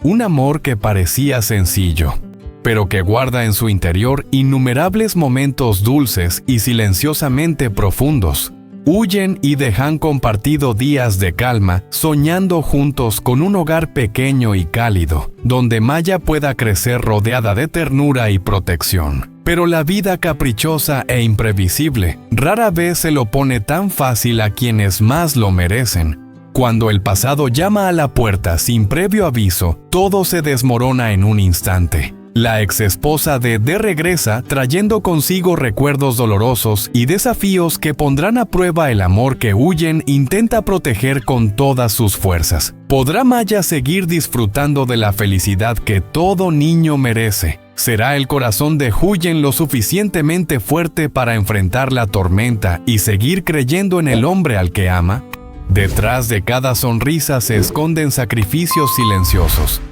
Un amor que parecía sencillo, pero que guarda en su interior innumerables momentos dulces y silenciosamente profundos. Huyen y dejan compartido días de calma, soñando juntos con un hogar pequeño y cálido, donde Maya pueda crecer rodeada de ternura y protección. Pero la vida caprichosa e imprevisible rara vez se lo pone tan fácil a quienes más lo merecen. Cuando el pasado llama a la puerta sin previo aviso, todo se desmorona en un instante. La exesposa de regresa trayendo consigo recuerdos dolorosos y desafíos que pondrán a prueba el amor que Huyen intenta proteger con todas sus fuerzas. ¿Podrá Maya seguir disfrutando de la felicidad que todo niño merece? ¿Será el corazón de Huyen lo suficientemente fuerte para enfrentar la tormenta y seguir creyendo en el hombre al que ama? Detrás de cada sonrisa se esconden sacrificios silenciosos.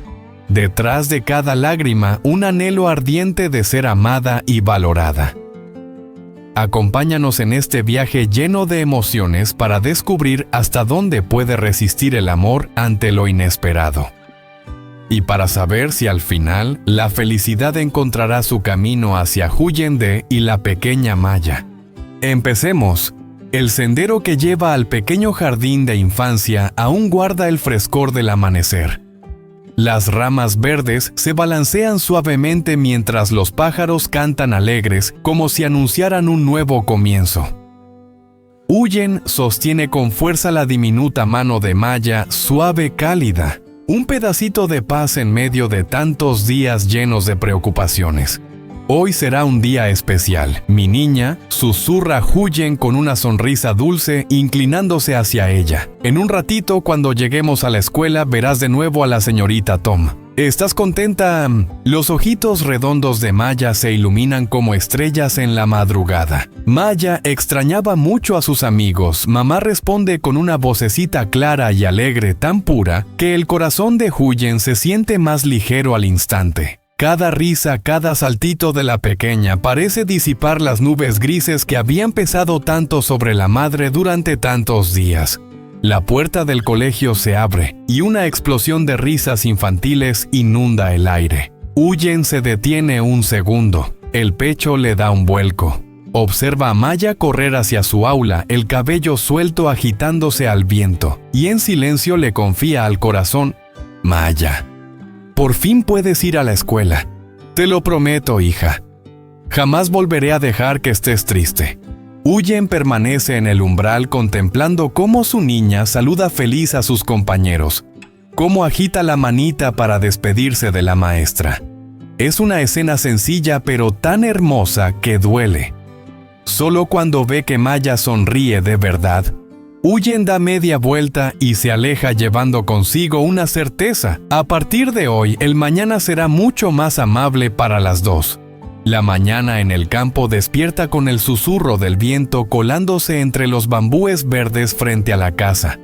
Detrás de cada lágrima, un anhelo ardiente de ser amada y valorada. Acompáñanos en este viaje lleno de emociones para descubrir hasta dónde puede resistir el amor ante lo inesperado. Y para saber si al final la felicidad encontrará su camino hacia Huyen de y la pequeña Maya. Empecemos. El sendero que lleva al pequeño jardín de infancia aún guarda el frescor del amanecer. Las ramas verdes se balancean suavemente mientras los pájaros cantan alegres, como si anunciaran un nuevo comienzo. Huyen sostiene con fuerza la diminuta mano de Maya, suave, cálida, un pedacito de paz en medio de tantos días llenos de preocupaciones. Hoy será un día especial, mi niña, susurra Huyen con una sonrisa dulce, inclinándose hacia ella. En un ratito, cuando lleguemos a la escuela, verás de nuevo a la señorita Tom. ¿Estás contenta? Los ojitos redondos de Maya se iluminan como estrellas en la madrugada. Maya extrañaba mucho a sus amigos. Mamá responde con una vocecita clara y alegre, tan pura, que el corazón de Huyen se siente más ligero al instante. Cada risa, cada saltito de la pequeña parece disipar las nubes grises que habían pesado tanto sobre la madre durante tantos días. La puerta del colegio se abre y una explosión de risas infantiles inunda el aire. Huyen se detiene un segundo. El pecho le da un vuelco. Observa a Maya correr hacia su aula, el cabello suelto agitándose al viento, y en silencio le confía al corazón: Maya, por fin puedes ir a la escuela. Te lo prometo, hija. Jamás volveré a dejar que estés triste. Huyen permanece en el umbral contemplando cómo su niña saluda feliz a sus compañeros, cómo agita la manita para despedirse de la maestra. Es una escena sencilla pero tan hermosa que duele. Solo cuando ve que Maya sonríe de verdad, Huyen da media vuelta y se aleja llevando consigo una certeza. A partir de hoy, el mañana será mucho más amable para las dos. La mañana en el campo despierta con el susurro del viento colándose entre los bambúes verdes frente a la casa.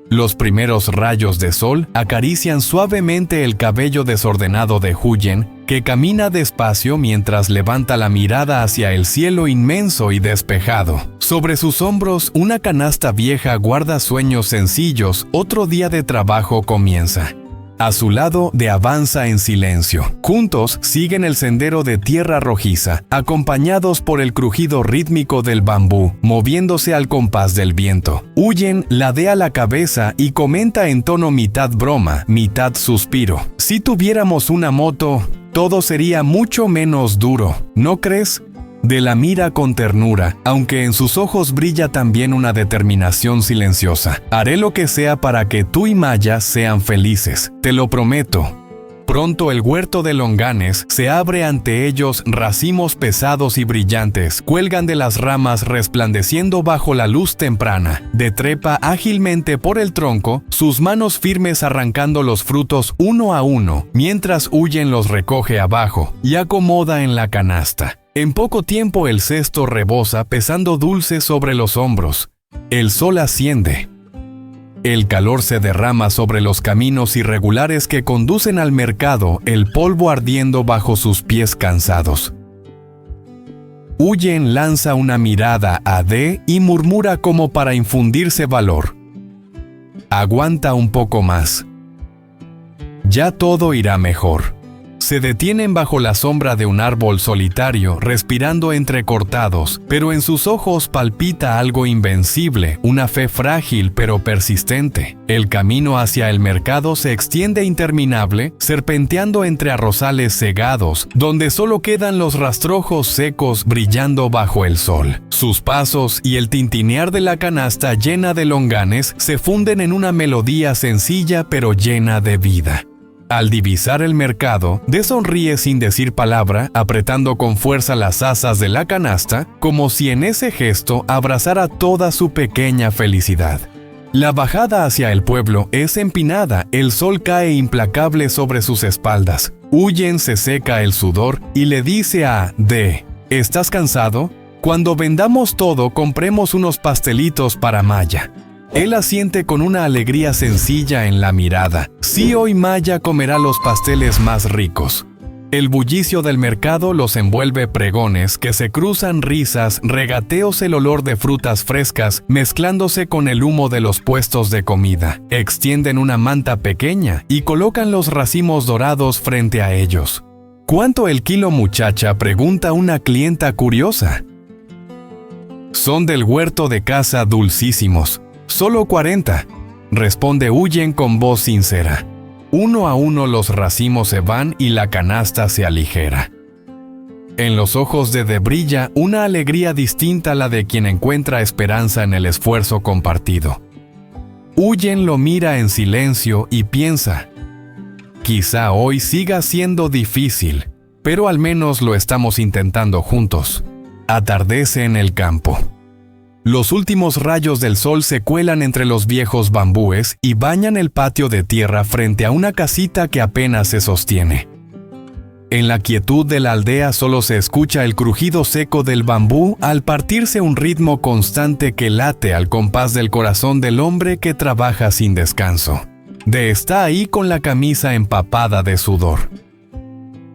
Los primeros rayos de sol acarician suavemente el cabello desordenado de Huyen, que camina despacio mientras levanta la mirada hacia el cielo inmenso y despejado. Sobre sus hombros, una canasta vieja guarda sueños sencillos. Otro día de trabajo comienza. A su lado, avanza en silencio. Juntos siguen el sendero de tierra rojiza, acompañados por el crujido rítmico del bambú, moviéndose al compás del viento. Huyen ladea la cabeza y comenta en tono mitad broma, mitad suspiro: si tuviéramos una moto, todo sería mucho menos duro, ¿no crees? De la mira con ternura, aunque en sus ojos brilla también una determinación silenciosa. Haré lo que sea para que tú y Maya sean felices, te lo prometo. Pronto el huerto de longanes se abre ante ellos. Racimos pesados y brillantes cuelgan de las ramas resplandeciendo bajo la luz temprana. Trepa ágilmente por el tronco, sus manos firmes arrancando los frutos uno a uno, mientras Huyen los recoge abajo y acomoda en la canasta. En poco tiempo el cesto rebosa pesando dulce sobre los hombros. El sol asciende. El calor se derrama sobre los caminos irregulares que conducen al mercado, el polvo ardiendo bajo sus pies cansados. Huyen lanza una mirada a D y murmura como para infundirse valor: aguanta un poco más. ya todo irá mejor. Se detienen bajo la sombra de un árbol solitario, respirando entrecortados, pero en sus ojos palpita algo invencible, una fe frágil pero persistente. El camino hacia el mercado se extiende interminable, serpenteando entre arrozales cegados, donde solo quedan los rastrojos secos brillando bajo el sol. Sus pasos y el tintinear de la canasta llena de longanes se funden en una melodía sencilla pero llena de vida. Al divisar el mercado, De sonríe sin decir palabra, apretando con fuerza las asas de la canasta, como si en ese gesto abrazara toda su pequeña felicidad. La bajada hacia el pueblo es empinada, el sol cae implacable sobre sus espaldas. Huyen se seca el sudor y le dice a D: ¿estás cansado? Cuando vendamos todo, compremos unos pastelitos para Maya. Él asiente con una alegría sencilla en la mirada. Sí, hoy Maya comerá los pasteles más ricos. El bullicio del mercado los envuelve pregones que se cruzan risas, regateos, el olor de frutas frescas mezclándose con el humo de los puestos de comida. Extienden una manta pequeña y colocan los racimos dorados frente a ellos. ¿Cuánto el kilo, muchacha?, pregunta una clienta curiosa. Son del huerto de casa, dulcísimos. Solo 40, responde Huyen con voz sincera. Uno a uno los racimos se van y la canasta se aligera. En los ojos de D brilla una alegría distinta a la de quien encuentra esperanza en el esfuerzo compartido. Huyen lo mira en silencio y piensa: quizá hoy siga siendo difícil, pero al menos lo estamos intentando juntos. Atardece en el campo. Los últimos rayos del sol se cuelan entre los viejos bambúes y bañan el patio de tierra frente a una casita que apenas se sostiene. En la quietud de la aldea solo se escucha el crujido seco del bambú al partirse, un ritmo constante que late al compás del corazón del hombre que trabaja sin descanso. D está ahí con la camisa empapada de sudor.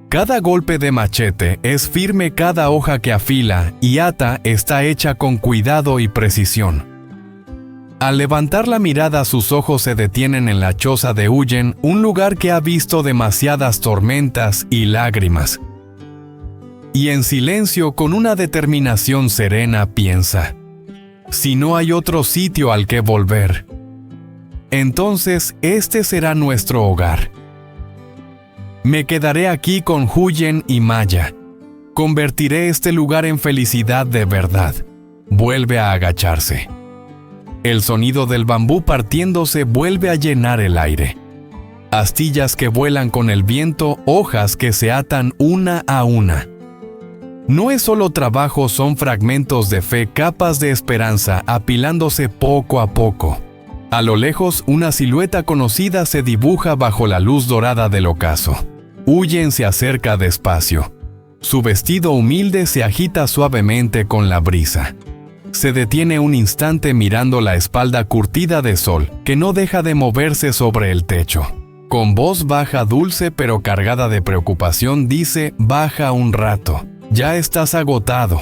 Cada golpe de machete es firme, cada hoja que afila y ata está hecha con cuidado y precisión. Al levantar la mirada, sus ojos se detienen en la choza de Huyen, un lugar que ha visto demasiadas tormentas y lágrimas. Y en silencio, con una determinación serena, piensa: si no hay otro sitio al que volver, entonces este será nuestro hogar. Me quedaré aquí con Huyen y Maya. Convertiré este lugar en felicidad de verdad. Vuelve a agacharse. El sonido del bambú partiéndose vuelve a llenar el aire. Astillas que vuelan con el viento, hojas que se atan una a una. No es solo trabajo, son fragmentos de fe, capas de esperanza apilándose poco a poco. A lo lejos, una silueta conocida se dibuja bajo la luz dorada del ocaso. Huyen se acerca despacio. Su vestido humilde se agita suavemente con la brisa. Se detiene un instante mirando la espalda curtida de sol, que no deja de moverse sobre el techo. Con voz baja, dulce pero cargada de preocupación, dice: baja un rato. Ya estás agotado.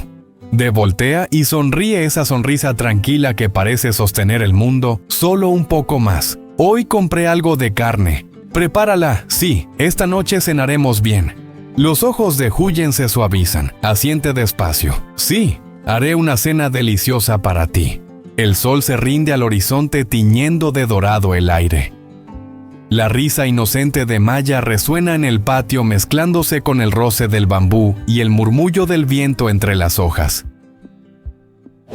D voltea y sonríe, esa sonrisa tranquila que parece sostener el mundo. Solo un poco más. Hoy compré algo de carne. Prepárala, sí, esta noche cenaremos bien. Los ojos de Huyen se suavizan, asiente despacio. Sí, haré una cena deliciosa para ti. El sol se rinde al horizonte tiñendo de dorado el aire. La risa inocente de Maya resuena en el patio mezclándose con el roce del bambú y el murmullo del viento entre las hojas.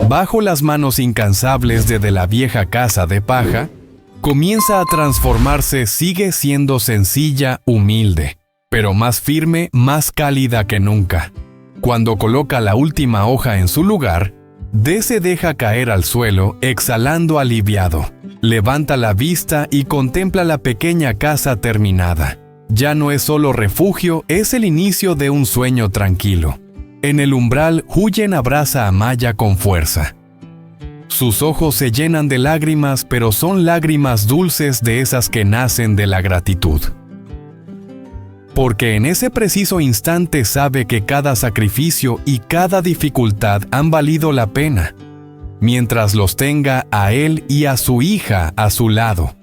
Bajo las manos incansables de la vieja casa de paja, comienza a transformarse, sigue siendo sencilla, humilde, pero más firme, más cálida que nunca. Cuando coloca la última hoja en su lugar, D se deja caer al suelo, exhalando aliviado. Levanta la vista y contempla la pequeña casa terminada. Ya no es solo refugio, es el inicio de un sueño tranquilo. En el umbral, Huyen abraza a Maya con fuerza. Sus ojos se llenan de lágrimas, pero son lágrimas dulces, de esas que nacen de la gratitud. Porque en ese preciso instante sabe que cada sacrificio y cada dificultad han valido la pena, mientras los tenga a él y a su hija a su lado.